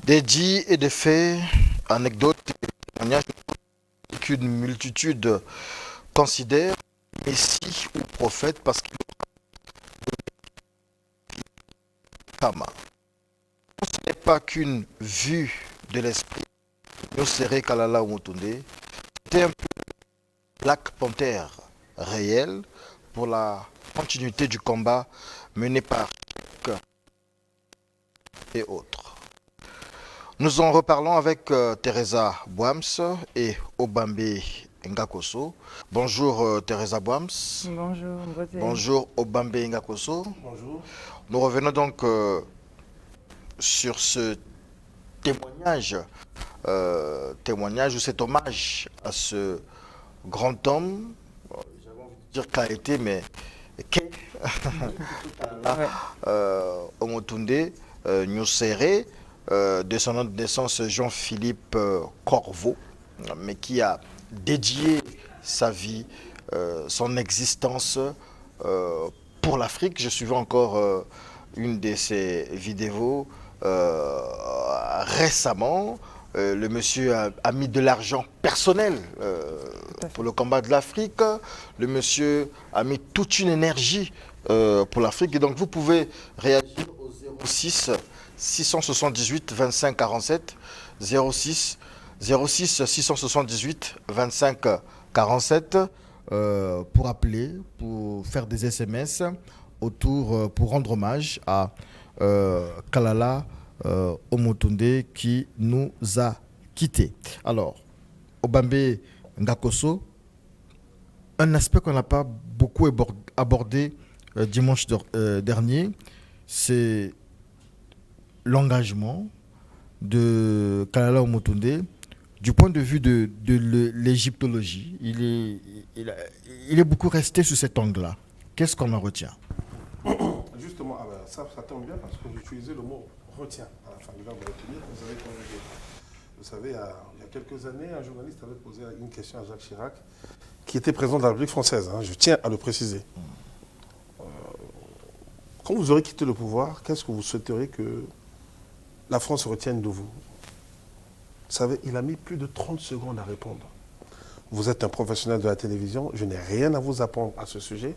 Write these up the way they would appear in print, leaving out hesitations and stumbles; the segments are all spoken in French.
Des dits et des faits, anecdotes et témoignages qu'une multitude considère Messie ou prophète parce qu'il est femme. Ce n'est pas qu'une vue de l'esprit. Nyosere Kalala Umutunde, c'était un peu Black Panther réel pour la continuité du combat mené par Chic et autres. Nous en reparlons avec Teresa Boams et Obambe Ngakoso. Bonjour Teresa Boams. Bonjour, Ngozi. Bonjour Obambe Ngakoso. Bonjour. Nous revenons donc sur ce témoignage, ou cet hommage à ce grand homme, j'avais envie de dire qu'a été, mais qu'est Ouais. Omotunde Nyosere, descendant de naissance Jean-Philippe Corveau, mais qui a dédié sa vie, son existence pour l'Afrique. Je suivais encore une de ses vidéos récemment. Le monsieur a mis de l'argent personnel pour le combat de l'Afrique. Le monsieur a mis toute une énergie pour l'Afrique. Et donc vous pouvez réagir au 06 678 25 47 06 678 25 47 pour appeler, pour faire des SMS autour, pour rendre hommage à Kalala Omotunde qui nous a quittés. Alors, Obambe Ngakoso, un aspect qu'on n'a pas beaucoup abordé dimanche dernier, c'est l'engagement de Kalala Omotunde du point de vue de l'égyptologie. Il est beaucoup resté sur cet angle-là. Qu'est-ce qu'on en retient? Justement, ça tombe bien parce que j'utilisais le mot retient à la fin du verbe retenir. Vous savez, il y a quelques années, un journaliste avait posé une question à Jacques Chirac, qui était président de la République française. Je tiens à le préciser. Quand vous aurez quitté le pouvoir, qu'est-ce que vous souhaiteriez que la France retienne de vous? Vous savez, il a mis plus de 30 secondes à répondre. Vous êtes un professionnel de la télévision, je n'ai rien à vous apprendre à ce sujet.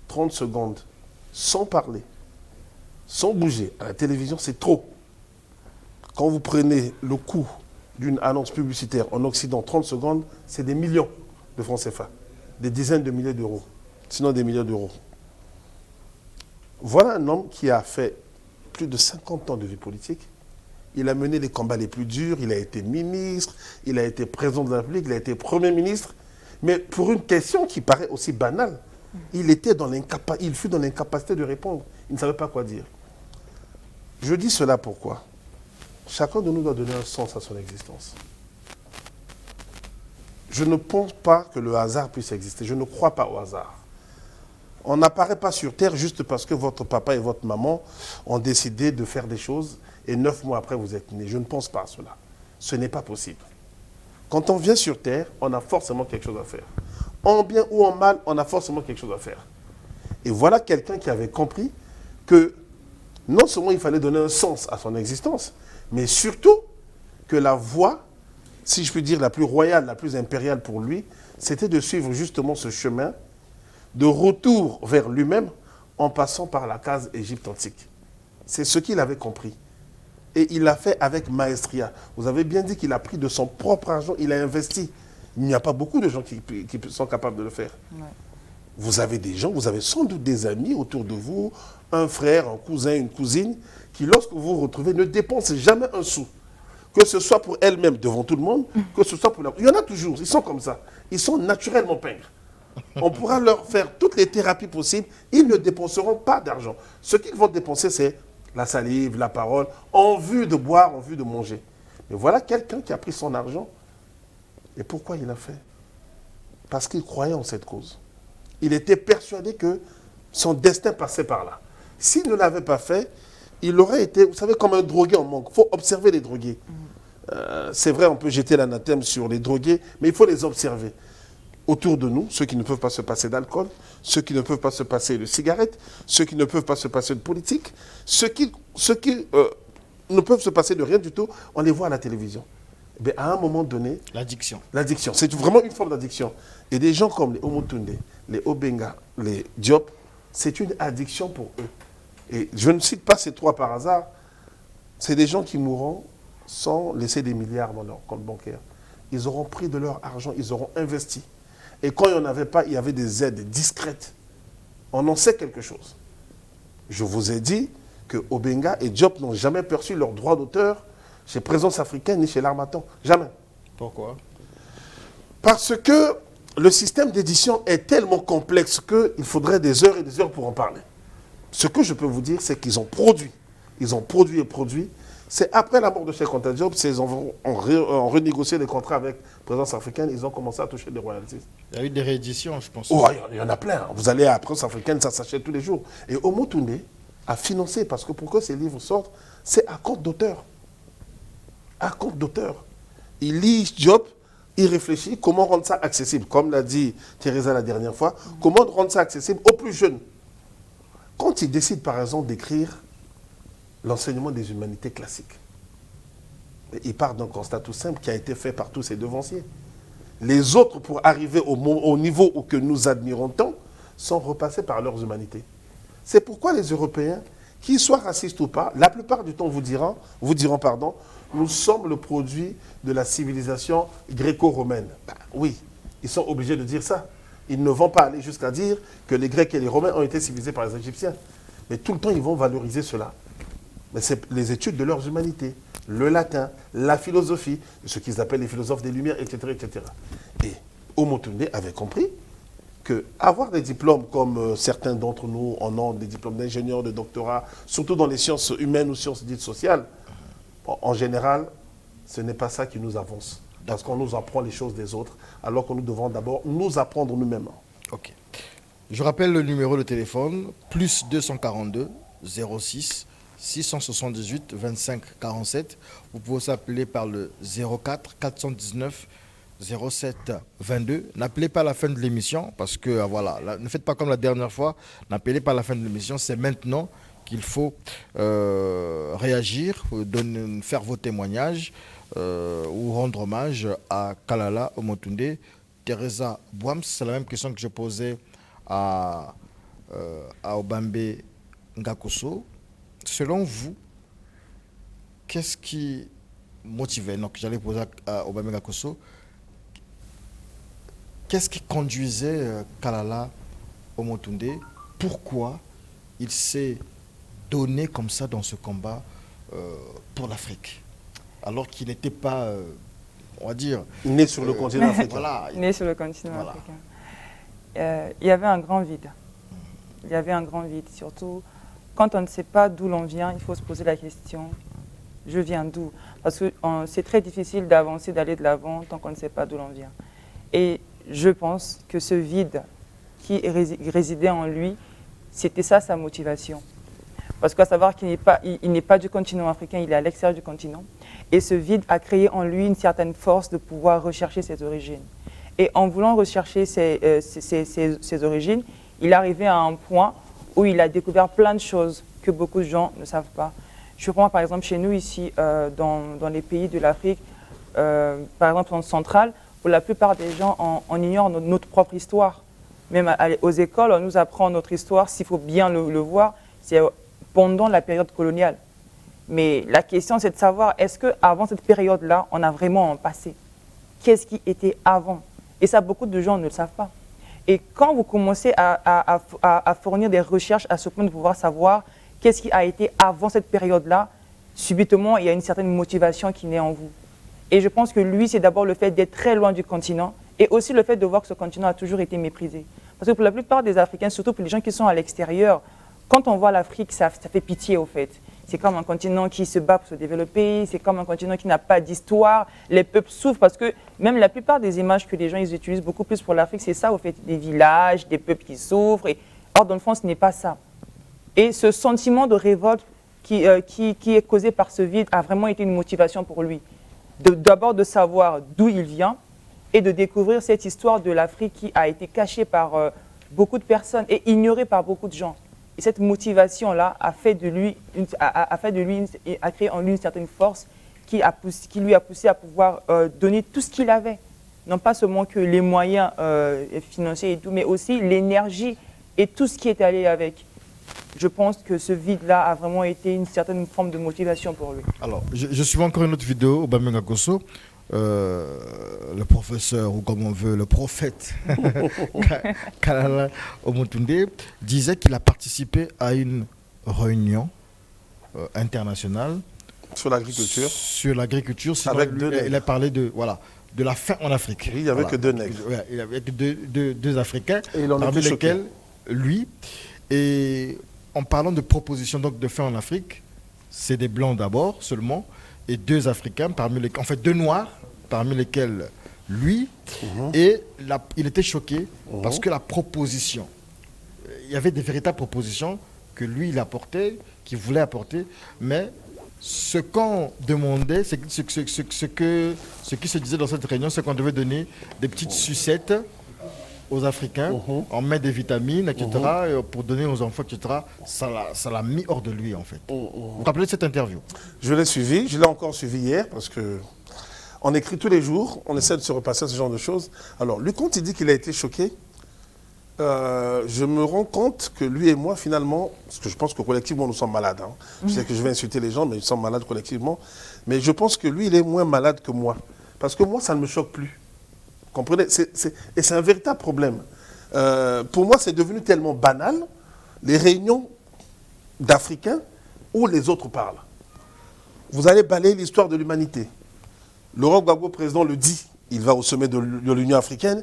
30 secondes sans parler, sans bouger, à la télévision, c'est trop. Quand vous prenez le coût d'une annonce publicitaire en Occident, 30 secondes, c'est des millions de francs CFA, des dizaines de milliers d'euros, sinon des millions d'euros. Voilà un homme qui a fait plus de 50 ans de vie politique. Il a mené les combats les plus durs, il a été ministre, il a été président de la République, il a été Premier ministre. Mais pour une question qui paraît aussi banale, il fut dans l'incapacité de répondre. Il ne savait pas quoi dire. Je dis cela pourquoi? Chacun de nous doit donner un sens à son existence. Je ne pense pas que le hasard puisse exister. Je ne crois pas au hasard. On n'apparaît pas sur Terre juste parce que votre papa et votre maman ont décidé de faire des choses et 9 mois après vous êtes né. Je ne pense pas à cela. Ce n'est pas possible. Quand on vient sur Terre, on a forcément quelque chose à faire. En bien ou en mal, on a forcément quelque chose à faire. Et voilà quelqu'un qui avait compris que non seulement il fallait donner un sens à son existence, mais surtout que la voie, si je puis dire, la plus royale, la plus impériale pour lui, c'était de suivre justement ce chemin de retour vers lui-même en passant par la case Égypte antique. C'est ce qu'il avait compris. Et il l'a fait avec maestria. Vous avez bien dit qu'il a pris de son propre argent, il a investi. Il n'y a pas beaucoup de gens qui sont capables de le faire. Ouais. Vous avez des gens, vous avez sans doute des amis autour de vous, un frère, un cousin, une cousine, qui lorsque vous vous retrouvez ne dépensent jamais un sou. Que ce soit pour elle-même devant tout le monde, que ce soit pour la... Il y en a toujours, ils sont comme ça. Ils sont naturellement pingres. On pourra leur faire toutes les thérapies possibles, ils ne dépenseront pas d'argent. Ce qu'ils vont dépenser, c'est la salive, la parole, en vue de boire, en vue de manger. Mais voilà quelqu'un qui a pris son argent. Et pourquoi il l'a fait? Parce qu'il croyait en cette cause. Il était persuadé que son destin passait par là. S'il ne l'avait pas fait, il aurait été, vous savez, comme un drogué en manque. Il faut observer les drogués. C'est vrai, on peut jeter l'anathème sur les drogués, mais il faut les observer. Autour de nous, ceux qui ne peuvent pas se passer d'alcool, ceux qui ne peuvent pas se passer de cigarettes, ceux qui ne peuvent pas se passer de politique, ceux qui ne peuvent se passer de rien du tout, on les voit à la télévision. Mais à un moment donné, L'addiction. l'addiction, c'est vraiment une forme d'addiction. Et des gens comme les Omotunde, les Obenga, les Diop, c'est une addiction pour eux. Et je ne cite pas ces trois par hasard. C'est des gens qui mourront sans laisser des milliards dans leur compte bancaire. Ils auront pris de leur argent, ils auront investi. Et quand il n'y en avait pas, il y avait des aides discrètes. On en sait quelque chose. Je vous ai dit que Obenga et Diop n'ont jamais perçu leur droit d'auteur chez Présence africaine ni chez l'Harmattan. Jamais. Pourquoi? Parce que le système d'édition est tellement complexe qu'il faudrait des heures et des heures pour en parler. Ce que je peux vous dire, c'est qu'ils ont produit. Ils ont produit et produit. C'est après la mort de Cheikh Anta Diop, ils ont renégocié les contrats avec Présence africaine, ils ont commencé à toucher des royalties. Il y a eu des rééditions, je pense. Oh, il y en a plein. Vous allez à Présence africaine, ça s'achète tous les jours. Et Omotunde a financé, parce que pourquoi ces livres sortent, c'est à compte d'auteur. À compte d'auteur. Il lit Diop, il réfléchit comment rendre ça accessible. Comme l'a dit Teresa la dernière fois, comment rendre ça accessible aux plus jeunes. Quand il décide par exemple d'écrire l'enseignement des humanités classiques, il part d'un constat tout simple qui a été fait par tous ses devanciers. Les autres, pour arriver au niveau où que nous admirons tant, sont repassés par leurs humanités. C'est pourquoi les Européens, qu'ils soient racistes ou pas, la plupart du temps vous diront, nous sommes le produit de la civilisation gréco-romaine. Ben, oui, ils sont obligés de dire ça. Ils ne vont pas aller jusqu'à dire que les Grecs et les Romains ont été civilisés par les Égyptiens. Mais tout le temps, ils vont valoriser cela. Mais c'est les études de leurs humanités, le latin, la philosophie, ce qu'ils appellent les philosophes des Lumières, etc. etc. Et Omotunde avait compris qu'avoir des diplômes comme certains d'entre nous en ont, des diplômes d'ingénieur, de doctorat, surtout dans les sciences humaines ou sciences dites sociales, en général, ce n'est pas ça qui nous avance. Parce qu'on nous apprend les choses des autres, alors que nous devons d'abord nous apprendre nous-mêmes. Ok. Je rappelle le numéro de téléphone, plus 242 06 678 25 47. Vous pouvez s'appeler par le 04 419 07 22. N'appelez pas à la fin de l'émission parce que voilà, ne faites pas comme la dernière fois. N'appelez pas à la fin de l'émission. C'est maintenant qu'il faut réagir, faire vos témoignages ou rendre hommage à Kalala Omotunde. Teresa Bouams, c'est la même question que je posais à Obambe Ngakoso. Selon vous, qu'est-ce qui motivait, donc j'allais poser à Obambe Ngakoso, qu'est-ce qui conduisait Kalala Omotunde? Pourquoi il s'est donné comme ça dans ce combat pour l'Afrique, alors qu'il n'était pas, on va dire... Né sur le continent africain. Voilà. Né sur le continent africain. Il y avait un grand vide. Il y avait un grand vide, surtout quand on ne sait pas d'où l'on vient, il faut se poser la question, je viens d'où? Parce que c'est très difficile d'avancer, d'aller de l'avant tant qu'on ne sait pas d'où l'on vient. Et je pense que ce vide qui résidait en lui, c'était ça sa motivation. Parce qu'à savoir qu'il n'est pas du continent africain, il est à l'extérieur du continent. Et ce vide a créé en lui une certaine force de pouvoir rechercher ses origines. Et en voulant rechercher ses origines, il est arrivé à un point où il a découvert plein de choses que beaucoup de gens ne savent pas. Je prends par exemple chez nous ici, dans les pays de l'Afrique, par exemple en centrale, où la plupart des gens on ignore notre propre histoire. Même aux écoles, on nous apprend notre histoire, s'il faut bien le voir, c'est pendant la période coloniale. Mais la question, c'est de savoir, est-ce qu'avant cette période-là, on a vraiment un passé? Qu'est-ce qui était avant? Et ça, beaucoup de gens ne le savent pas. Et quand vous commencez à fournir des recherches à ce point de pouvoir savoir qu'est-ce qui a été avant cette période-là, subitement, il y a une certaine motivation qui naît en vous. Et je pense que lui, c'est d'abord le fait d'être très loin du continent et aussi le fait de voir que ce continent a toujours été méprisé. Parce que pour la plupart des Africains, surtout pour les gens qui sont à l'extérieur, quand on voit l'Afrique, ça fait pitié au fait. C'est comme un continent qui se bat pour se développer, c'est comme un continent qui n'a pas d'histoire. Les peuples souffrent parce que même la plupart des images que les gens ils utilisent beaucoup plus pour l'Afrique, c'est ça au fait, des villages, des peuples qui souffrent. Or, dans le fond, ce n'est pas ça. Et ce sentiment de révolte qui est causé par ce vide a vraiment été une motivation pour lui. D'abord de savoir d'où il vient et de découvrir cette histoire de l'Afrique qui a été cachée par beaucoup de personnes et ignorée par beaucoup de gens. Et cette motivation-là a créé en lui une certaine force qui lui a poussé à pouvoir donner tout ce qu'il avait. Non pas seulement que les moyens financiers et tout, mais aussi l'énergie et tout ce qui est allé avec. Je pense que ce vide-là a vraiment été une certaine forme de motivation pour lui. Alors, je suis encore une autre vidéo, Obameng Akosso, le professeur, ou comme on veut, le prophète Kalala Omotunde, disait qu'il a participé à une réunion internationale sur l'agriculture. Sur l'agriculture, avec il a parlé de la faim en Afrique. Oui, il n'y avait que deux nègres. Il y avait que deux Africains, et il en parmi lesquels lui. Et en parlant de propositions donc de faim en Afrique, c'est des blancs d'abord seulement, et deux Africains, deux Noirs, parmi lesquels lui. Et il était choqué parce que la proposition, il y avait des véritables propositions que lui il apportait, qu'il voulait apporter, mais ce qu'on demandait, ce qui se disait dans cette réunion, c'est qu'on devait donner des petites sucettes aux Africains, on met des vitamines, etc., pour donner aux enfants, etc. Ça l'a mis hors de lui, en fait. Vous vous rappelez de cette interview? Je l'ai suivi, je l'ai encore suivi hier, parce que on écrit tous les jours, on essaie de se repasser ce genre de choses. Alors, lui, quand il dit qu'il a été choqué, je me rends compte que lui et moi, finalement, parce que je pense que collectivement, nous sommes malades. Hein. Je sais que je vais insulter les gens, mais ils sont malades collectivement. Mais je pense que lui, il est moins malade que moi. Parce que moi, ça ne me choque plus. Comprenez? Et c'est un véritable problème. Pour moi, c'est devenu tellement banal, les réunions d'Africains où les autres parlent. Vous allez balayer l'histoire de l'humanité. Laurent Gbagbo, président, le dit. Il va au sommet de l'Union africaine.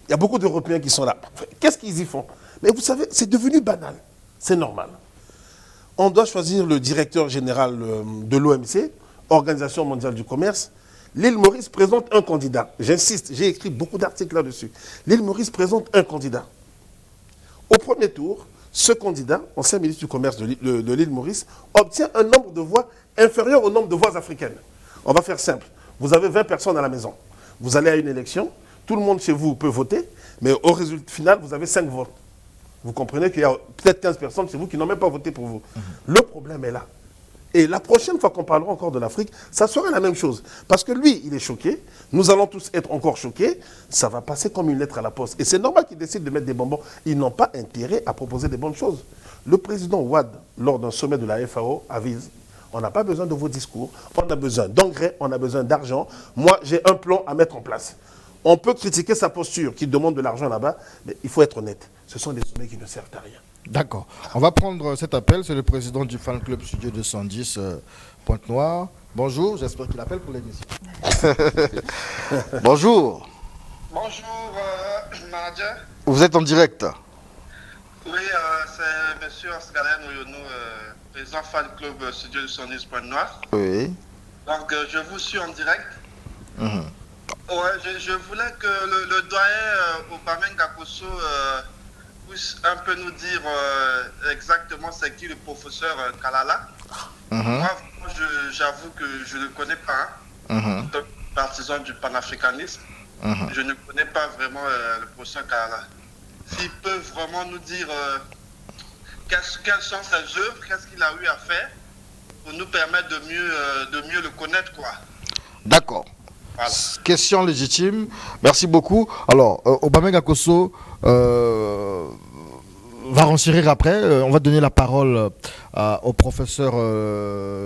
Il y a beaucoup d'Européens qui sont là. Qu'est-ce qu'ils y font? Mais vous savez, c'est devenu banal. C'est normal. On doit choisir le directeur général de l'OMC, Organisation mondiale du commerce. L'île Maurice présente un candidat. J'insiste, j'ai écrit beaucoup d'articles là-dessus. L'île Maurice présente un candidat. Au premier tour, ce candidat, ancien ministre du Commerce de l'île Maurice, obtient un nombre de voix inférieur au nombre de voix africaines. On va faire simple. Vous avez 20 personnes à la maison. Vous allez à une élection, tout le monde chez vous peut voter, mais au résultat final, vous avez 5 votes. Vous comprenez qu'il y a peut-être 15 personnes chez vous qui n'ont même pas voté pour vous. Le problème est là. Et la prochaine fois qu'on parlera encore de l'Afrique, ça sera la même chose. Parce que lui, il est choqué. Nous allons tous être encore choqués. Ça va passer comme une lettre à la poste. Et c'est normal qu'ils décident de mettre des bonbons. Ils n'ont pas intérêt à proposer des bonnes choses. Le président Ouad, lors d'un sommet de la FAO, avise, on n'a pas besoin de vos discours. On a besoin d'engrais, on a besoin d'argent. Moi, j'ai un plan à mettre en place. On peut critiquer sa posture, qui demande de l'argent là-bas, mais il faut être honnête. Ce sont des sommets qui ne servent à rien. D'accord. On va prendre cet appel. C'est le président du fan club Studio 210 Pointe-Noire. Bonjour, j'espère qu'il appelle pour l'émission. Bonjour. Bonjour, manager. Vous êtes en direct? Oui, c'est monsieur Oscar Noyono, président fan club Studio 210 Pointe-Noire. Oui. Donc, je vous suis en direct. Ouais, je voulais que le doyen Obameng Akosso puisse un peu nous dire exactement c'est qui le professeur Kalala. Moi, j'avoue que je ne connais pas. Hein. Partisan du panafricanisme, je ne connais pas vraiment le professeur Kalala. S'il peut vraiment nous dire quelles sont ses œuvres, qu'est-ce qu'il a eu à faire pour nous permettre de mieux le connaître, quoi. D'accord. Voilà. Question légitime. Merci beaucoup. Alors, Obameng Akosso va renchérir après. On va donner la parole au professeur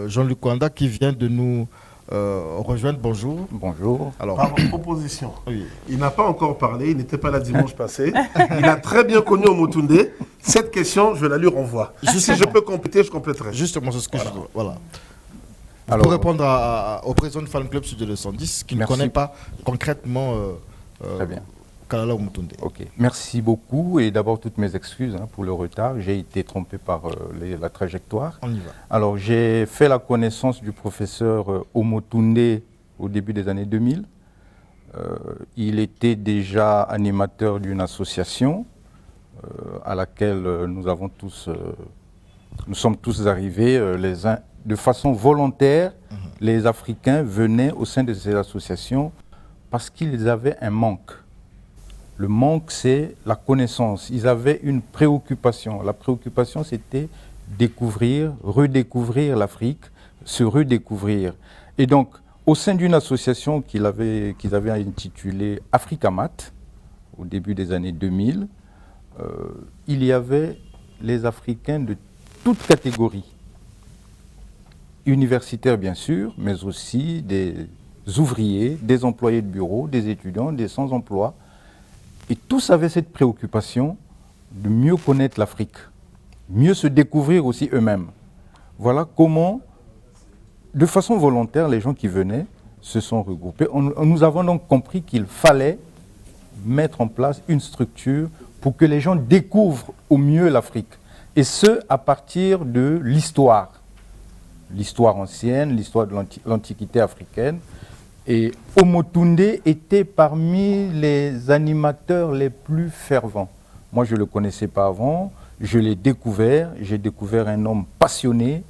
Jean-Luc Kwanda qui vient de nous rejoindre. Bonjour. Bonjour. Alors, par proposition, oui. Il n'a pas encore parlé, il n'était pas là dimanche passé. Il a très bien connu Omotunde. Cette question, je la lui renvoie. Si je peux compléter, je compléterai. Justement, c'est ce que je veux. Voilà. Alors, pour répondre au président du fan club Studio 210 qui ne connaît pas concrètement Kalala Omotunde. Ok, merci beaucoup et d'abord toutes mes excuses pour le retard. J'ai été trompé par la trajectoire. On y va. Alors j'ai fait la connaissance du professeur Omotunde au début des années 2000. Il était déjà animateur d'une association à laquelle nous sommes tous arrivés les uns de façon volontaire. Les Africains venaient au sein de ces associations parce qu'ils avaient un manque. Le manque, c'est la connaissance. Ils avaient une préoccupation. La préoccupation, c'était découvrir, redécouvrir l'Afrique, se redécouvrir. Et donc, au sein d'une association qu'ils avaient intitulée Africamat, au début des années 2000, il y avait les Africains de toutes catégories. Universitaires, bien sûr, mais aussi des ouvriers, des employés de bureau, des étudiants, des sans-emploi. Et tous avaient cette préoccupation de mieux connaître l'Afrique, mieux se découvrir aussi eux-mêmes. Voilà comment, de façon volontaire, les gens qui venaient se sont regroupés. Nous avons donc compris qu'il fallait mettre en place une structure pour que les gens découvrent au mieux l'Afrique. Et ce, à partir de l'histoire. L'histoire ancienne, l'histoire de l'Antiquité africaine. Et Omotunde était parmi les animateurs les plus fervents. Moi, je ne le connaissais pas avant, je l'ai découvert, j'ai découvert un homme passionné.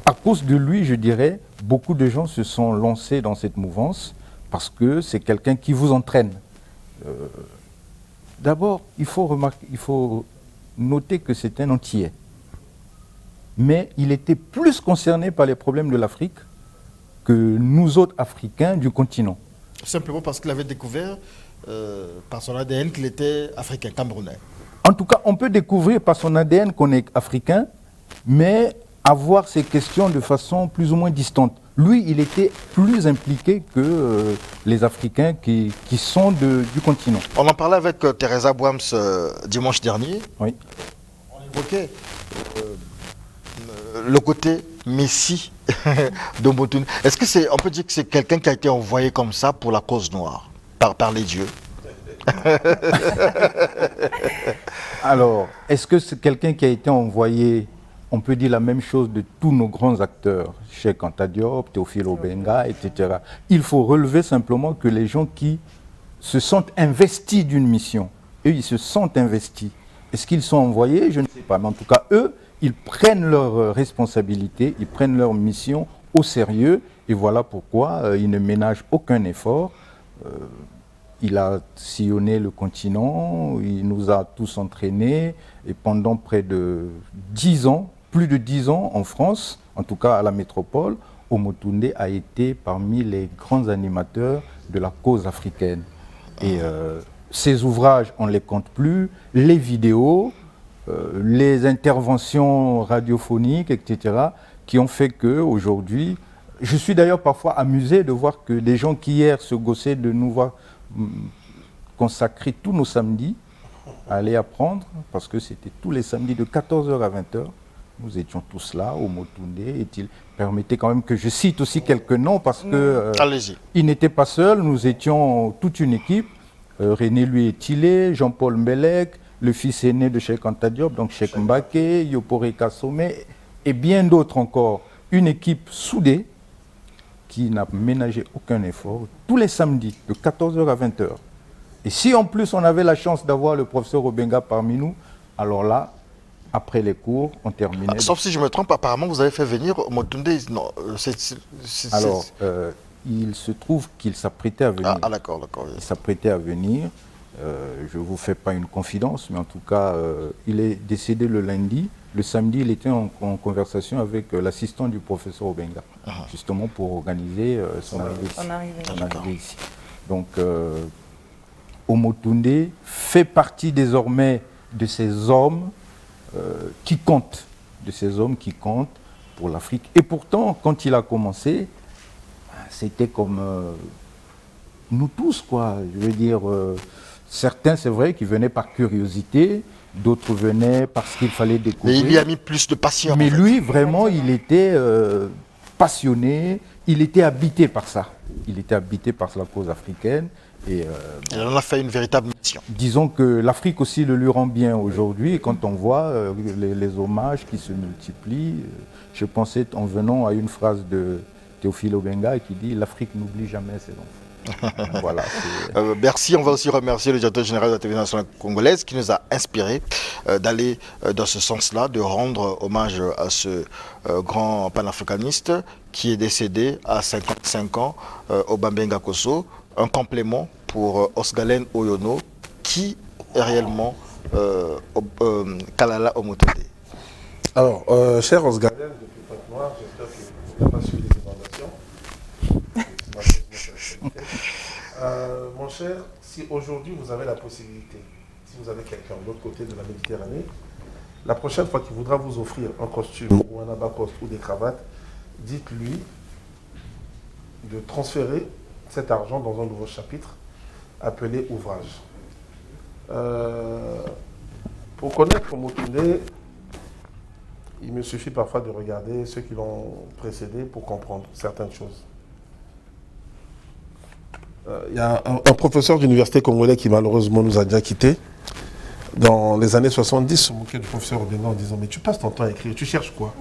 À cause de lui, je dirais, beaucoup de gens se sont lancés dans cette mouvance parce que c'est quelqu'un qui vous entraîne. D'abord, il faut noter que c'est un Antillais. Mais il était plus concerné par les problèmes de l'Afrique que nous autres Africains du continent. Simplement parce qu'il avait découvert par son ADN qu'il était africain, camerounais. En tout cas, on peut découvrir par son ADN qu'on est africain, mais avoir ces questions de façon plus ou moins distante. Lui, il était plus impliqué que les Africains qui sont du continent. On en parlait avec Teresa Boams dimanche dernier. Oui. On évoquait le côté Messie d'Omotunde. Est-ce que on peut dire que c'est quelqu'un qui a été envoyé comme ça pour la cause noire, par les dieux? Alors, est-ce que c'est quelqu'un qui a été envoyé? On peut dire la même chose de tous nos grands acteurs, Cheikh Anta Diop, Théophile Obenga, etc. Il faut relever simplement que les gens qui se sentent investis d'une mission, eux, ils se sentent investis. Est-ce qu'ils sont envoyés? Je ne sais pas. Mais en tout cas, eux, ils prennent leurs responsabilités, ils prennent leur mission au sérieux. Et voilà pourquoi ils ne ménagent aucun effort. Il a sillonné le continent, il nous a tous entraînés. Et pendant près de 10 ans, plus de 10 ans en France, en tout cas à la métropole, Omotunde a été parmi les grands animateurs de la cause africaine. Et ses ouvrages, on ne les compte plus, les vidéos, les interventions radiophoniques, etc., qui ont fait qu'aujourd'hui, je suis d'ailleurs parfois amusé de voir que des gens qui hier se gaussaient de nous voir consacrer tous nos samedis à aller apprendre, parce que c'était tous les samedis de 14h à 20h, nous étions tous là, Omotunde, et il permettait quand même que je cite aussi quelques noms, parce que il n'était pas seul, nous étions toute une équipe, René Lui Etilé, Jean-Paul Mbelek, le fils aîné de Cheikh Anta Diop, donc Cheikh Mbake, Yopore Kassome, et bien d'autres encore. Une équipe soudée qui n'a ménagé aucun effort, tous les samedis, de 14h à 20h. Et si en plus on avait la chance d'avoir le professeur Obenga parmi nous, alors là, après les cours, on terminait. Sauf si je me trompe, apparemment vous avez fait venir Omotunde. Non, alors, il se trouve qu'il s'apprêtait à venir. Ah d'accord. Il s'apprêtait à venir. Je ne vous fais pas une confidence, mais en tout cas, il est décédé le lundi. Le samedi, il était en conversation avec l'assistant du professeur Obenga, justement pour organiser son arrivée ici. Donc, Omotunde fait partie désormais de ces hommes qui comptent, pour l'Afrique. Et pourtant, quand il a commencé, c'était comme nous tous, quoi. Je veux dire, certains, c'est vrai, qui venaient par curiosité, d'autres venaient parce qu'il fallait découvrir. Mais il y a mis plus de passion. Mais lui, vraiment, il était passionné, il était habité par ça. Il était habité par la cause africaine. Et il en a fait une véritable mission. Disons que l'Afrique aussi le lui rend bien aujourd'hui. Et quand on voit les hommages qui se multiplient, je pensais en venant à une phrase de Théophile Obenga qui dit « L'Afrique n'oublie jamais ses enfants ». Voilà, merci. On va aussi remercier le directeur général de la télévision nationale congolaise qui nous a inspiré d'aller dans ce sens-là, de rendre hommage à ce grand panafricaniste qui est décédé à 55 ans au Bambenga Kosso. Un complément pour Osgalen Oyono, qui est réellement Kalala Omotonde? Alors, cher Osgalen, depuis Pointe-Noire, j'espère que vous n'avez pas suivi les inondations. Mon cher, si aujourd'hui vous avez la possibilité, si vous avez quelqu'un de l'autre côté de la Méditerranée, la prochaine fois qu'il voudra vous offrir un costume ou un abacoste ou des cravates, dites-lui de transférer cet argent dans un nouveau chapitre appelé ouvrage. Pour connaître Omotunde, il me suffit parfois de regarder ceux qui l'ont précédé pour comprendre certaines choses. Il y a un professeur d'université congolais qui malheureusement nous a déjà quittés. Dans les années 70, je me moquais du professeur Odenga en disant « Mais tu passes ton temps à écrire, tu cherches quoi ?»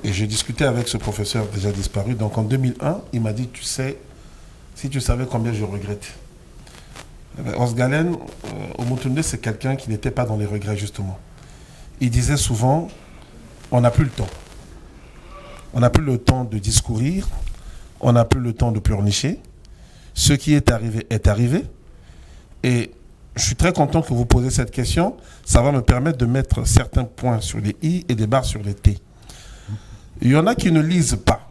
Et j'ai discuté avec ce professeur déjà disparu. Donc en 2001, il m'a dit « Tu sais, si tu savais combien je regrette. » Osgalen Omotunde, c'est quelqu'un qui n'était pas dans les regrets justement. Il disait souvent « On n'a plus le temps. On n'a plus le temps de discourir. On n'a plus le temps de pleurnicher. Ce qui est arrivé est arrivé. » Et je suis très content que vous posiez cette question. Ça va me permettre de mettre certains points sur les i et des barres sur les t. Il y en a qui ne lisent pas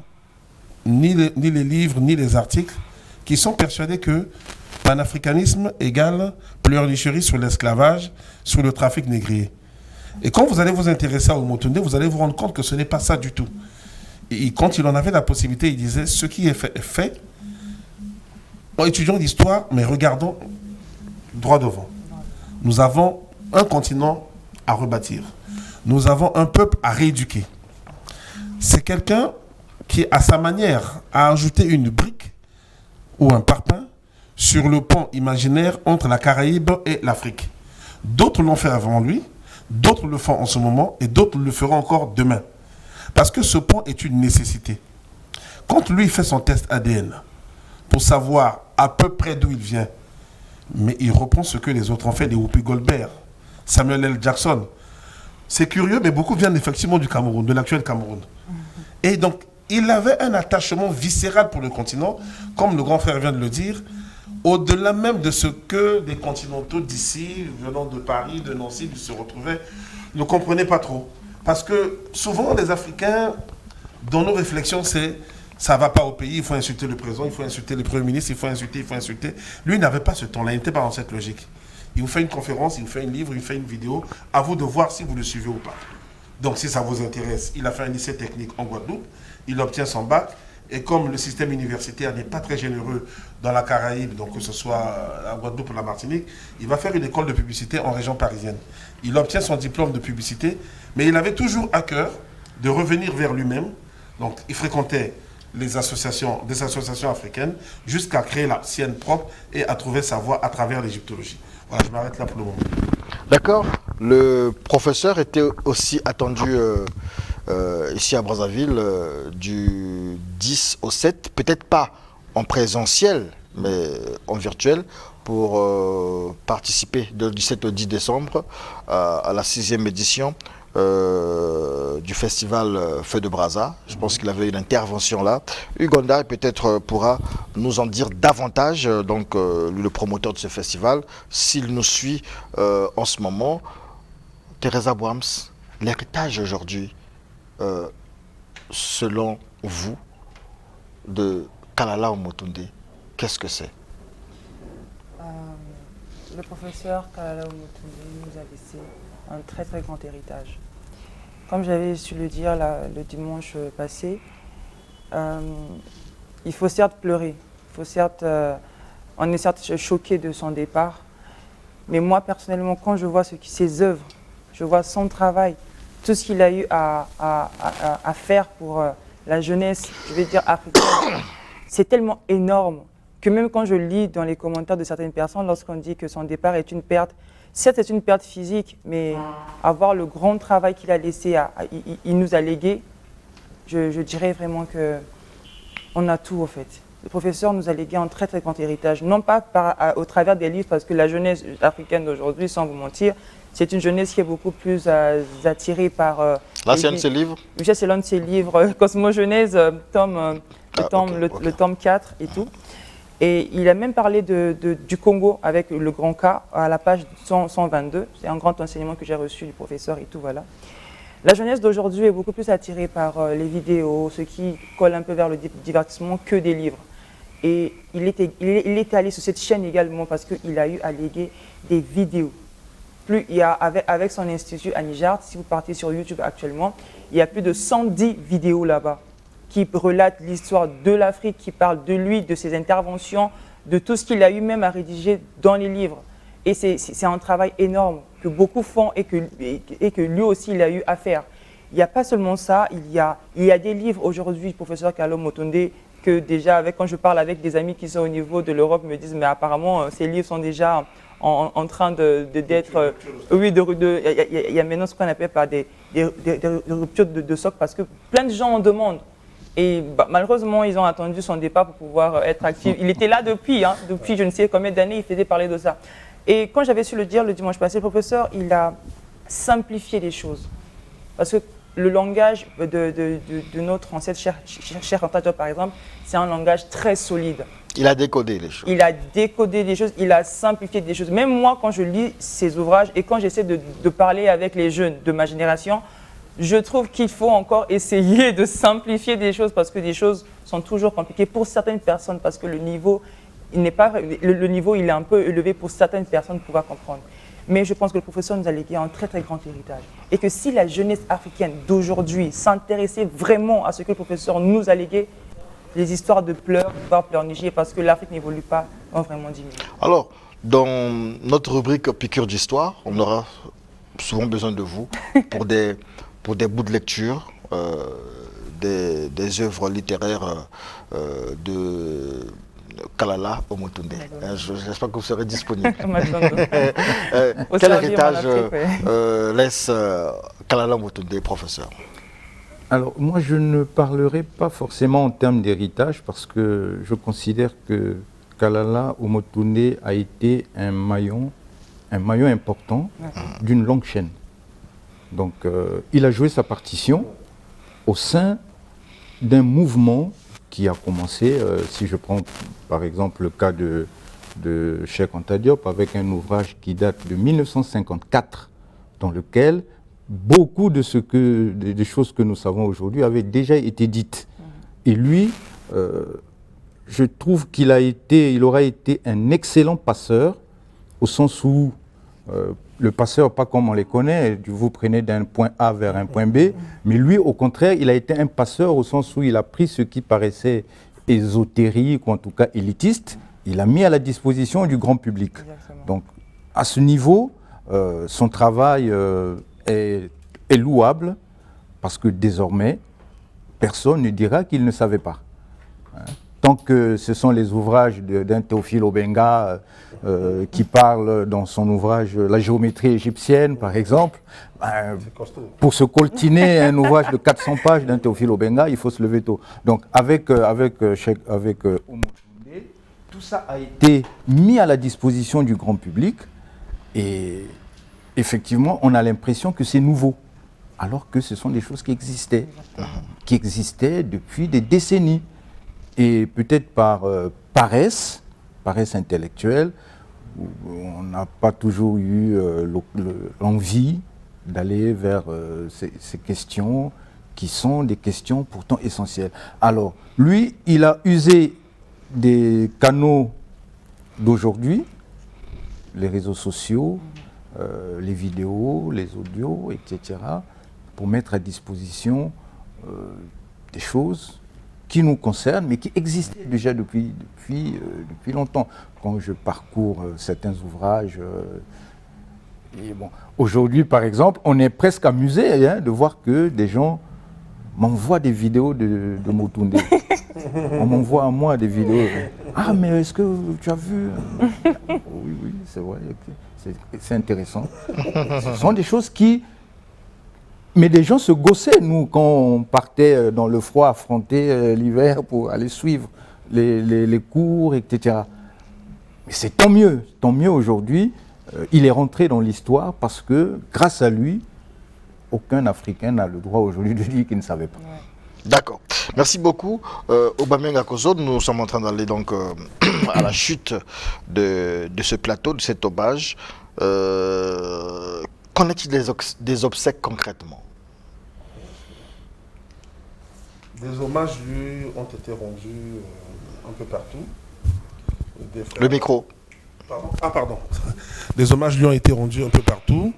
ni les livres, ni les articles, qui sont persuadés que panafricanisme égale pleurnicherie sur l'esclavage, sur le trafic négrier. Et quand vous allez vous intéresser à Omotunde, vous allez vous rendre compte que ce n'est pas ça du tout. Et quand il en avait la possibilité, il disait « Ce qui est fait est fait. Étudions l'histoire, mais regardons droit devant. Nous avons un continent à rebâtir. Nous avons un peuple à rééduquer. » C'est quelqu'un qui, à sa manière, a ajouté une brique ou un parpaing sur le pont imaginaire entre la Caraïbe et l'Afrique. D'autres l'ont fait avant lui, d'autres le font en ce moment et d'autres le feront encore demain. Parce que ce pont est une nécessité. Quand lui fait son test ADN pour savoir à peu près d'où il vient, mais il reprend ce que les autres ont fait, les Whoopi Goldberg, Samuel L. Jackson. C'est curieux, mais beaucoup viennent effectivement du Cameroun, de l'actuel Cameroun. Et donc, il avait un attachement viscéral pour le continent, comme le grand frère vient de le dire, au-delà même de ce que les continentaux d'ici, venant de Paris, de Nancy, se retrouvaient, ne comprenaient pas trop. Parce que souvent, les Africains, dans nos réflexions, c'est ça ne va pas au pays, il faut insulter le président, il faut insulter le Premier ministre, il faut insulter, il faut insulter. Lui, il n'avait pas ce temps-là, il n'était pas dans cette logique. Il vous fait une conférence, il vous fait un livre, il vous fait une vidéo, à vous de voir si vous le suivez ou pas. Donc, si ça vous intéresse, il a fait un lycée technique en Guadeloupe, il obtient son bac, et comme le système universitaire n'est pas très généreux dans la Caraïbe, donc que ce soit la Guadeloupe ou la Martinique, il va faire une école de publicité en région parisienne. Il obtient son diplôme de publicité, mais il avait toujours à cœur de revenir vers lui-même. Donc, il fréquentait des associations africaines jusqu'à créer la sienne propre et à trouver sa voie à travers l'égyptologie. Voilà, je m'arrête là pour le moment. D'accord. Le professeur était aussi attendu ici à Brazzaville du 10 au 7, peut-être pas en présentiel, mais en virtuel, pour participer du 7 au 10 décembre à la 6e édition du festival Feu de Brazza. Je pense qu'il avait une intervention là. Ugonda peut-être pourra nous en dire davantage, donc le promoteur de ce festival, s'il nous suit en ce moment. Teresa Boams, l'héritage aujourd'hui, selon vous, de Kalala Omotunde, qu'est-ce que c'est? Le professeur Kalala Omotunde nous a laissé un très très grand héritage. Comme j'avais su le dire le dimanche passé, il faut certes pleurer, on est certes choqué de son départ, mais moi personnellement, quand je vois ses œuvres, je vois son travail, tout ce qu'il a eu à faire pour la jeunesse, je vais dire africaine, c'est tellement énorme que même quand je lis dans les commentaires de certaines personnes, lorsqu'on dit que son départ est une perte, certes c'est une perte physique, mais avoir le grand travail qu'il a laissé, il nous a légué, je dirais vraiment qu'on a tout au fait. Le professeur nous a légué un très très grand héritage, non pas au travers des livres, parce que la jeunesse africaine d'aujourd'hui, sans vous mentir, c'est une jeunesse qui est beaucoup plus attirée par... Là, c'est un de ses livres? C'est l'un de ses livres, Cosmogenèse, le tome 4 et tout. Et il a même parlé du Congo avec le grand cas à la page 122. C'est un grand enseignement que j'ai reçu du professeur et tout, voilà. La jeunesse d'aujourd'hui est beaucoup plus attirée par les vidéos, ce qui colle un peu vers le divertissement que des livres. Et il était allé sur cette chaîne également parce qu'il a eu à léguer des vidéos. Avec son institut à Niger, si vous partez sur YouTube actuellement, il y a plus de 110 vidéos là-bas qui relatent l'histoire de l'Afrique, qui parlent de lui, de ses interventions, de tout ce qu'il a eu même à rédiger dans les livres. Et c'est un travail énorme que beaucoup font et que lui aussi il a eu à faire. Il n'y a pas seulement ça, il y a des livres aujourd'hui, professeur Kalo Motonde, que déjà quand je parle avec des amis qui sont au niveau de l'Europe, me disent mais apparemment ces livres sont déjà en train d'être... Oui, il y a maintenant ce qu'on appelle par des ruptures de stock parce que plein de gens en demandent. Et malheureusement, ils ont attendu son départ pour pouvoir être actifs. Il était là depuis je ne sais combien d'années, il faisait parler de ça. Et quand j'avais su le dire le dimanche passé, le professeur, il a simplifié les choses. Parce que le langage de notre ancêtre cher Anta, par exemple, c'est un langage très solide. Il a décodé les choses. Il a décodé des choses, il a simplifié des choses. Même moi, quand je lis ses ouvrages et quand j'essaie de parler avec les jeunes de ma génération, je trouve qu'il faut encore essayer de simplifier des choses parce que des choses sont toujours compliquées pour certaines personnes parce que le niveau, il est un peu élevé pour certaines personnes pour pouvoir comprendre. Mais je pense que le professeur nous a légué un très très grand héritage. Et que si la jeunesse africaine d'aujourd'hui s'intéressait vraiment à ce que le professeur nous a légué, les histoires de pleurs vont pleurnicher parce que l'Afrique n'évolue pas, vont vraiment diminuer. Alors, dans notre rubrique Piqûre d'histoire, on aura souvent besoin de vous pour des bouts de lecture, des œuvres littéraires de Kalala Omotunde. J'espère que vous serez disponible. Quel héritage laisse Kalala Omotunde, professeur? Alors, moi, je ne parlerai pas forcément en termes d'héritage parce que je considère que Kalala Omotunde a été un maillon important d'une longue chaîne. Donc, il a joué sa partition au sein d'un mouvement qui a commencé, si je prends par exemple le cas de Cheikh Anta Diop, avec un ouvrage qui date de 1954, dans lequel beaucoup des choses que nous savons aujourd'hui avaient déjà été dites. Et lui, je trouve qu'il aura été un excellent passeur, au sens où le passeur, pas comme on les connaît, vous prenez d'un point A vers un point B, mais lui, au contraire, il a été un passeur au sens où il a pris ce qui paraissait ésotérique, ou en tout cas élitiste, il a mis à la disposition du grand public. Exactement. Donc, à ce niveau, son travail est louable, parce que désormais, personne ne dira qu'il ne savait pas. Tant que ce sont les ouvrages d'un Théophile Obenga qui parle dans son ouvrage La géométrie égyptienne, par exemple, pour se coltiner un ouvrage de 400 pages d'un Théophile Obenga, il faut se lever tôt. Donc avec Omotunde, tout ça a été mis à la disposition du grand public et effectivement, on a l'impression que c'est nouveau, alors que ce sont des choses qui existaient depuis des décennies. Et peut-être par paresse intellectuelle, on n'a pas toujours eu l'envie d'aller vers ces questions qui sont des questions pourtant essentielles. Alors, lui, il a usé des canaux d'aujourd'hui, les réseaux sociaux, les vidéos, les audios, etc., pour mettre à disposition des choses qui nous concernent, mais qui existaient déjà depuis longtemps. Quand je parcours certains ouvrages, et bon, aujourd'hui, par exemple, on est presque amusé de voir que des gens m'envoient des vidéos de Motunde. On m'envoie à moi des vidéos. Ah, mais est-ce que tu as vu? Oui, c'est vrai, c'est intéressant. Ce sont des choses qui... Mais les gens se gaussaient, nous, quand on partait dans le froid, affronter l'hiver pour aller suivre les cours, etc. Mais c'est tant mieux aujourd'hui. Il est rentré dans l'histoire parce que, grâce à lui, aucun Africain n'a le droit aujourd'hui de dire qu'il ne savait pas. Ouais. D'accord. Merci beaucoup. Aubameyang Akoso, nous sommes en train d'aller donc à la chute de ce plateau, de cet hommage. Qu'en est-il des obsèques concrètement? Des hommages lui ont été rendus un peu partout. Le micro. Pardon. Ah, pardon. Des hommages lui ont été rendus un peu partout.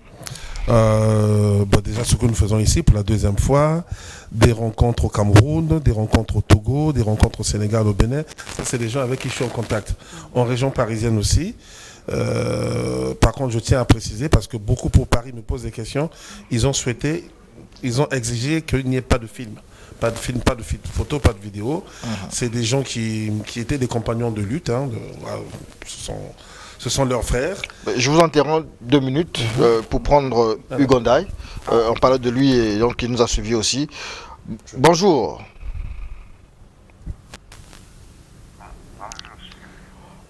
Déjà ce que nous faisons ici pour la deuxième fois, des rencontres au Cameroun, des rencontres au Togo, des rencontres au Sénégal, au Bénin. Ça, c'est des gens avec qui je suis en contact. En région parisienne aussi. Par contre, je tiens à préciser, parce que beaucoup pour Paris me posent des questions, ils ont exigé qu'il n'y ait pas de film. Pas de film, pas de photo, pas de vidéo. C'est des gens qui étaient des compagnons de lutte. Hein, ce sont leurs frères. Je vous interromps 2 minutes pour prendre Hugo Ndaye. On parlait de lui et donc il nous a suivis aussi. Bonjour.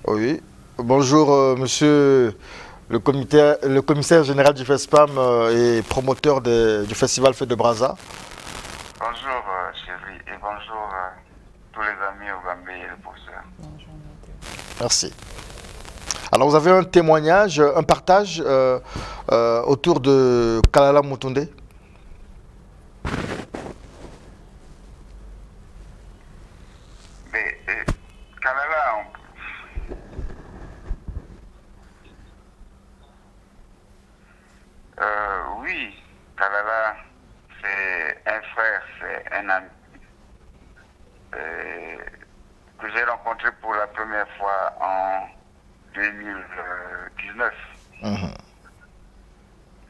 Oui. Bonjour, monsieur le commissaire général du FESPAM et promoteur du festival Fête de Brazza. Bonjour, chérie, et bonjour tous les amis au Gambie et le professeur. Merci. Alors, vous avez un témoignage, un partage autour de Kalala Moutoundé? Mais Kalala, oui, Kalala, c'est un frère, c'est un ami que j'ai rencontré pour la première fois en 2019.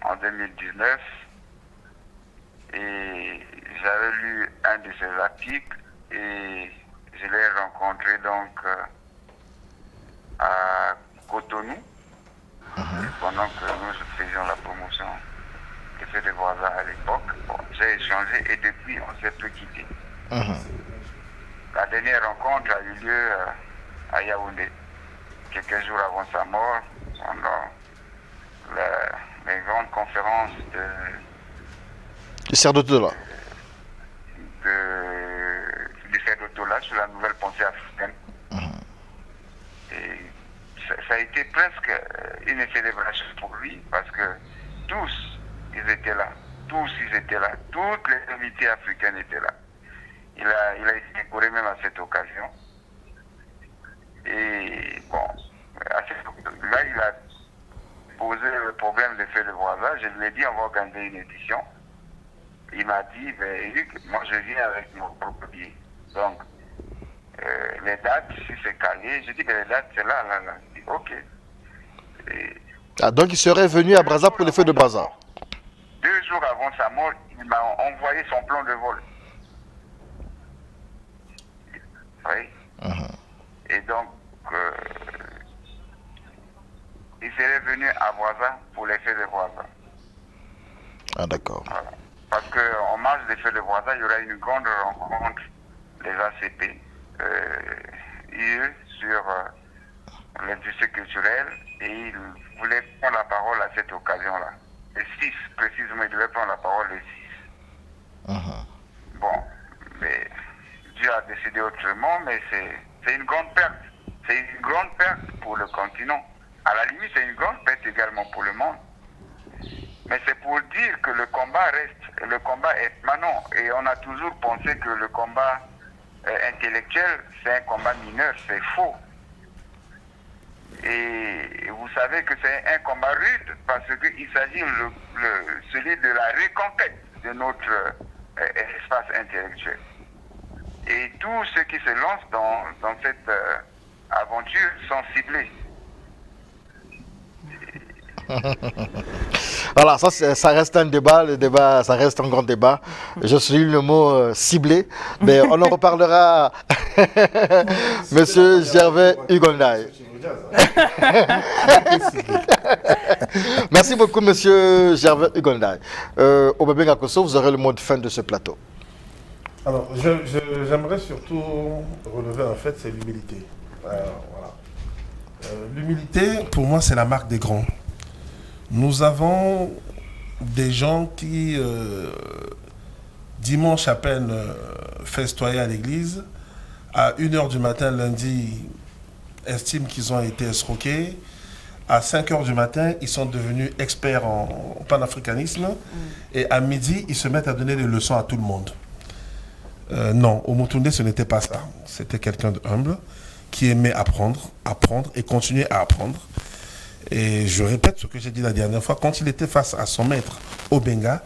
En 2019, et j'avais lu un de ses articles et je l'ai rencontré donc à Cotonou, pendant que nous faisions la promotion de Fête de Brazza à l'époque. Bon, j'ai échangé et depuis on s'est peu quitté. La dernière rencontre a eu lieu à Yaoundé, quelques jours avant sa mort, pendant les grandes conférences du Cerdotola. Du Cerdotola sur la nouvelle pensée africaine. Et ça a été presque une célébration pour lui, parce que tous, ils étaient là. Tous, ils étaient là. Toutes les unités africaines étaient là. Il a été décoré même à cette occasion. Et bon, là, il a posé le problème de Fête de Brazza. Je lui ai dit, on va organiser une édition. Il m'a dit, ben, Luc, moi je viens avec mon propre billet. Donc, les dates, si c'est calé, je dis, ben, les dates, c'est là. Je dis, ok. Donc, il serait venu à Brazza pour les Fêtes de Brazza. 2 jours avant sa mort, il m'a envoyé son plan de vol. Oui. Et donc, il serait venu à Brazza pour les Fêtes de Brazza. Ah, d'accord. Voilà. Parce qu'en marge des Fêtes de Brazza, il y aura une grande rencontre des ACP sur l'industrie culturelle, et il voulait prendre la parole à cette occasion-là. Le 6, précisément, il devait prendre la parole le 6. Bon, mais Dieu a décidé autrement, mais c'est une grande perte. C'est une grande perte pour le continent. À la limite, c'est une grande perte également pour le monde. Mais c'est pour dire que le combat reste, le combat est permanent. Et on a toujours pensé que le combat intellectuel, c'est un combat mineur, c'est faux. Et vous savez que c'est un combat rude, parce qu'il s'agit celui de la reconquête de notre espace intellectuel. Et tous ceux qui se lancent dans cette aventure sont ciblés. Voilà, ça reste un débat, le débat, ça reste un grand débat. Je suis le mot ciblé, mais on en reparlera. Monsieur Gervais Hugo Ndaye. Merci beaucoup, monsieur Gervais Hugo Ndaye. Aubameyang Akoso, vous aurez le mot de fin de ce plateau. Alors, j'aimerais surtout relever un fait, c'est l'humilité. Voilà. L'humilité, pour moi, c'est la marque des grands. Nous avons des gens qui Dimanche, à peine festoyés à l'église. À 1h du matin, lundi, estiment qu'ils ont été escroqués. À 5h du matin, ils sont devenus experts en panafricanisme. Et à midi, ils se mettent à donner des leçons à tout le monde. Non, Omotunde, ce n'était pas ça. C'était quelqu'un de humble qui aimait apprendre et continuer à apprendre. Et je répète ce que j'ai dit la dernière fois, quand il était face à son maître, Obenga,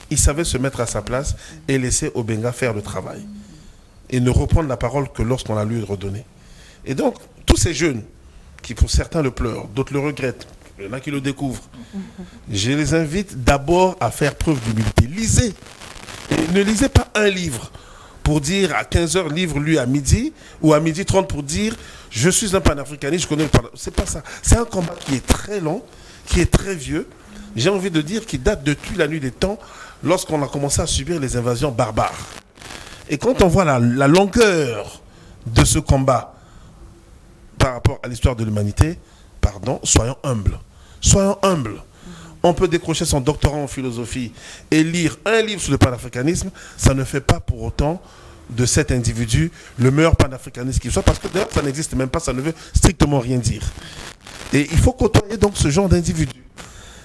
il savait se mettre à sa place et laisser Obenga faire le travail. Et ne reprendre la parole que lorsqu'on la lui redonnée. Et donc, tous ces jeunes, qui pour certains le pleurent, d'autres le regrettent, il y en a qui le découvrent, je les invite d'abord à faire preuve d'humilité. Lisez. Et ne lisez pas un livre pour dire à 15h, livre lu à midi, ou à 12h30 pour dire je suis un panafricaniste, je connais le panafricanisme. C'est pas ça. C'est un combat qui est très long, qui est très vieux. J'ai envie de dire qu'il date depuis la nuit des temps, lorsqu'on a commencé à subir les invasions barbares. Et quand on voit la longueur de ce combat par rapport à l'histoire de l'humanité, pardon, soyons humbles. Soyons humbles. On peut décrocher son doctorat en philosophie et lire un livre sur le panafricanisme, ça ne fait pas pour autant de cet individu le meilleur panafricaniste qu'il soit, parce que d'ailleurs ça n'existe même pas, ça ne veut strictement rien dire. Et il faut côtoyer donc ce genre d'individus.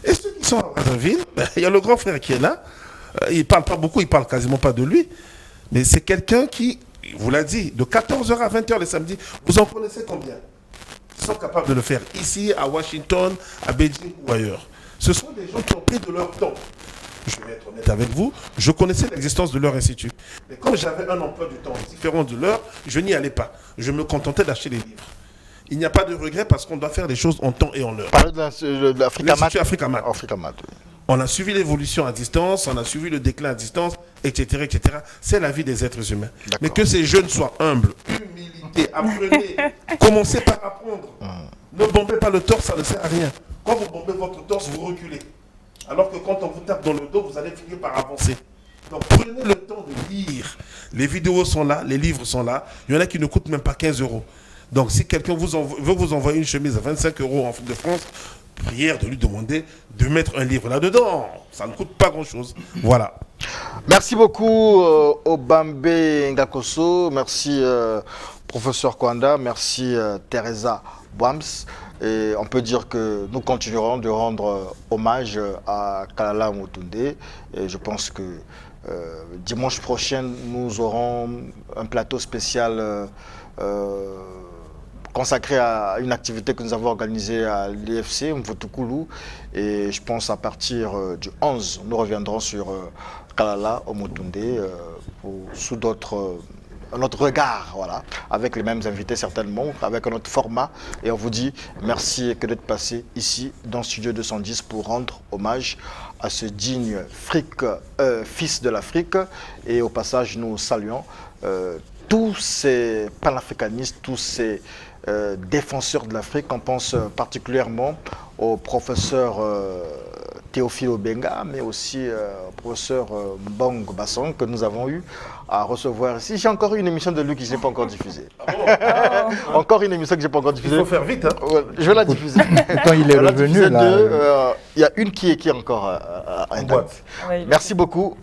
Et ceux qui sont à Brazzaville, il y a le grand frère qui est là, il ne parle pas beaucoup, il ne parle quasiment pas de lui, mais c'est quelqu'un qui, vous l'a dit, de 14h à 20h les samedis, vous en connaissez combien? Ils sont capables de le faire ici, à Washington, à Beijing ou ailleurs. Ce sont des gens qui ont pris de leur temps. Je vais être honnête avec vous, je connaissais l'existence de leur institut. Mais comme j'avais un emploi du temps différent de leur, je n'y allais pas. Je me contentais d'acheter des livres. Il n'y a pas de regret parce qu'on doit faire les choses en temps et en heure. Parlez de l'Africamat. Africamat. Africamat, oui. On a suivi l'évolution à distance, on a suivi le déclin à distance, etc. etc. C'est la vie des êtres humains. Mais que ces jeunes soient humbles, humilité, apprenez, commencez par apprendre. Ne bombez pas le torse, ça ne sert à rien. Quand vous bombez votre torse, vous reculez. Alors que quand on vous tape dans le dos, vous allez finir par avancer. Donc prenez le temps de lire. Les vidéos sont là, les livres sont là. Il y en a qui ne coûtent même pas 15 €. Donc si quelqu'un veut vous envoyer une chemise à 25 € en de France, prière de lui demander de mettre un livre là-dedans. Ça ne coûte pas grand-chose. Voilà. Merci beaucoup Obambe Ngakoso. Merci professeur Kwanda. Merci Teresa Bwams. Et on peut dire que nous continuerons de rendre hommage à Kalala Omotunde. Et je pense que dimanche prochain, nous aurons un plateau spécial consacré à une activité que nous avons organisée à l'IFC, Mvotukulu. Et je pense à partir du 11, nous reviendrons sur Kalala Omotunde sous un autre regard, voilà, avec les mêmes invités certainement, avec un autre format. Et on vous dit merci que d'être passé ici dans Studio 210 pour rendre hommage à ce digne fils de l'Afrique. Et au passage, nous saluons tous ces panafricanistes, tous ces défenseurs de l'Afrique. On pense particulièrement au professeur Théophile Obenga, mais aussi au professeur Mbong Bassong que nous avons eu à recevoir ici. J'ai encore une émission de lui que je n'ai pas encore diffusée. Encore une émission que je n'ai pas encore diffusée. Il faut faire vite, hein. Je vais la diffuser. Quand il est revenu, là... Il y a une qui est encore en boîte. Oui, merci beaucoup.